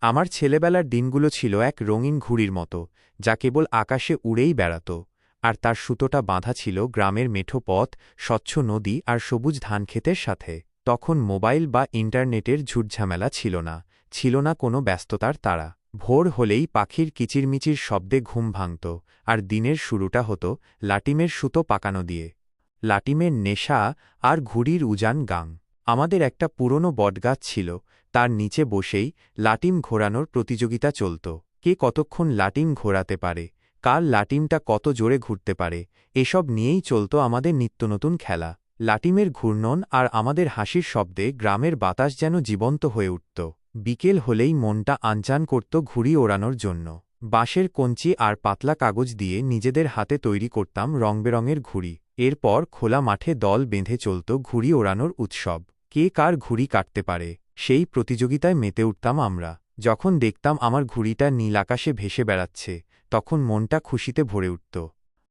আমার ছেলেবেলার দিনগুলো ছিল এক রঙিন ঘুড়ির মতো, যা কেবল আকাশে উড়েই বেড়াত, আর তার সুতোটা বাঁধা ছিল গ্রামের মেঠো পথ, স্বচ্ছ নদী আর সবুজ ধানক্ষেতের সাথে। তখন মোবাইল বা ইন্টারনেটের ঝুটঝামেলা ছিল না কোনো ব্যস্ততার তাড়া। ভোর হলেই পাখির কিচিরমিচির শব্দে ঘুম ভাঙত, আর দিনের শুরুটা হতো লাটিমের সুতো পাকানো দিয়ে। লাটিমের নেশা আর ঘুড়ির উজান গাং। আমাদের একটা পুরনো বটগাছ ছিল, তার নিচে বসেই লাটিম ঘোরানোর প্রতিযোগিতা চলত। কে কতক্ষণ লাটিম ঘোরাতে পারে, কার লাটিমটা কত জোরে ঘুরতে পারে, এসব নিয়েই চলত আমাদের নিত্যনতুন খেলা। লাটিমের ঘূর্ণন আর আমাদের হাসির শব্দে গ্রামের বাতাস যেন জীবন্ত হয়ে উঠত। বিকেল হলেই মনটা আনচান করত ঘুড়ি ওড়ানোর জন্য। বাঁশের কঞ্চি আর পাতলা কাগজ দিয়ে নিজেদের হাতে তৈরি করতাম রংবেরঙের ঘুড়ি। এরপর খোলা মাঠে দল বেঁধে চলত ঘুড়ি ওড়ানোর উৎসব। কে কার ঘুড়ি কাটতে পারে, সেই প্রতিযোগিতায় মেতে উঠতাম আমরা। যখন দেখতাম আমার ঘুড়িটা নীল আকাশে ভেসে বেড়াচ্ছে, তখন মনটা খুশিতে ভরে উঠত।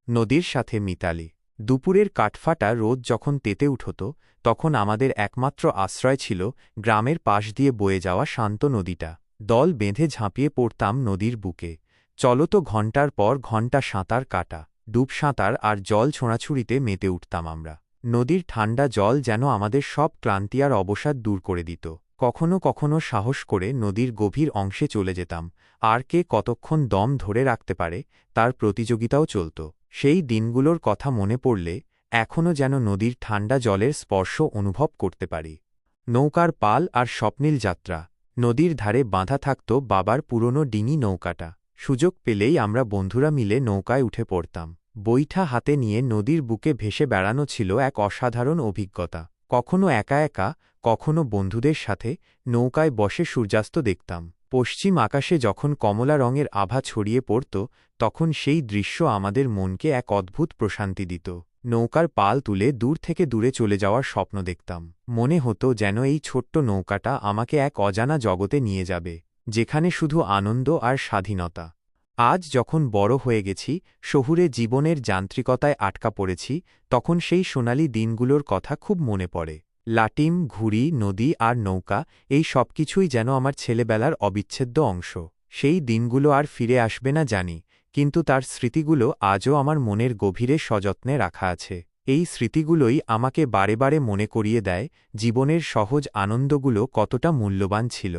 নদীর সাথে মিতালি। দুপুরের কাঠফাটা রোদ যখন তেতে উঠত, তখন আমাদের একমাত্র আশ্রয় ছিল গ্রামের পাশ দিয়ে বয়ে যাওয়া শান্ত নদীটা। দল বেঁধে ঝাঁপিয়ে পড়তাম নদীর বুকে। চলত ঘণ্টার পর ঘণ্টা সাঁতার কাটা, ডুব সাঁতার আর জল ছোঁড়াছুড়িতে মেতে উঠতাম আমরা। নদীর ঠান্ডা জল যেন আমাদের সব ক্লান্তি আর অবসাদ দূর করে দিত। কখনো কখনো সাহস করে নদীর গভীর অংশে চলে যেতাম, আর কে কতক্ষণ দম ধরে রাখতে পারে তার প্রতিযোগিতাও চলত। সেই দিনগুলোর কথা মনে পড়লে এখনও যেন নদীর ঠান্ডা জলের স্পর্শ অনুভব করতে পারি। নৌকার পাল আর স্বপ্নিল যাত্রা। নদীর ধারে বাঁধা থাকত বাবার পুরনো ডিঙি নৌকাটা। সুযোগ পেলেই আমরা বন্ধুরা মিলে নৌকায় উঠে পড়তাম। বৈঠা হাতে নিয়ে নদীর বুকে ভেসে বেড়ানো ছিল এক অসাধারণ অভিজ্ঞতা। কখনো একা একা, কখনো বন্ধুদের সাথে নৌকায় বসে সূর্যাস্ত দেখতাম। পশ্চিম আকাশে যখন কমলা রঙের আভা ছড়িয়ে পড়ত, তখন সেই দৃশ্য আমাদের মনকে এক অদ্ভুত প্রশান্তি দিত। নৌকার পাল তুলে দূর থেকে দূরে চলে যাওয়ার স্বপ্ন দেখতাম। মনে হতো যেন এই ছোট্ট নৌকাটা আমাকে এক অজানা জগতে নিয়ে যাবে, যেখানে শুধু আনন্দ আর স্বাধীনতা। আজ যখন বড় হয়ে গেছি, শহুরে জীবনের যান্ত্রিকতায় আটকা পড়েছি, তখন সেই সোনালি দিনগুলোর কথা খুব মনে পড়ে। লাটিম, ঘুড়ি, নদী আর নৌকা, এই সবকিছুই যেন আমার ছেলেবেলার অবিচ্ছেদ্য অংশ। সেই দিনগুলো আর ফিরে আসবে না জানি, কিন্তু তার স্মৃতিগুলো আজও আমার মনের গভীরে সযত্নে রাখা আছে। এই স্মৃতিগুলোই আমাকে বারে বারে মনে করিয়ে দেয় জীবনের সহজ আনন্দগুলো কতটা মূল্যবান ছিল।